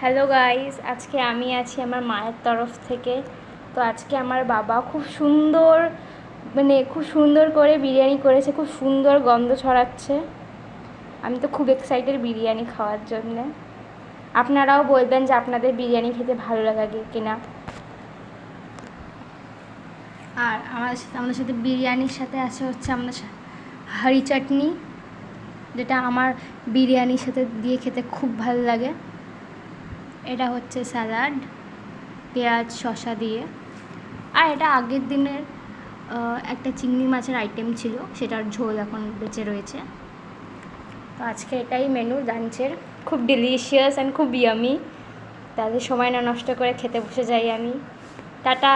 Hello guys, আজকে আমি আছি আমার মায়ের তরফ থেকে। তো আজকে আমার বাবা খুব সুন্দর করে বিরিয়ানি করেছে, খুব সুন্দর গন্ধ ছড়াচ্ছে। আমি তো খুব এক্সাইটেড বিরিয়ানি খাওয়ার জন্যে। আপনারাও বলবেন যে আপনাদের বিরিয়ানি খেতে ভালো লাগে কিনা। আর আমাদের সাথে বিরিয়ানির সাথে আছে হচ্ছে আমাদের হাঁড়ি চাটনি, যেটা আমার বিরিয়ানির সাথে দিয়ে খেতে খুব ভালো লাগে। এটা হচ্ছে স্যালাড, পেঁয়াজ শসা দিয়ে। আর এটা আগের দিনের একটা চিংড়ি মাছের আইটেম ছিল, সেটার ঝোল এখন বেঁচে রয়েছে। তো আজকে এটাই মেনু লাঞ্চের, খুব ডিলিশিয়াস অ্যান্ড খুব ইয়ামি। তাদের সময় না নষ্ট করে খেতে বসে যাই আমি। টাটা।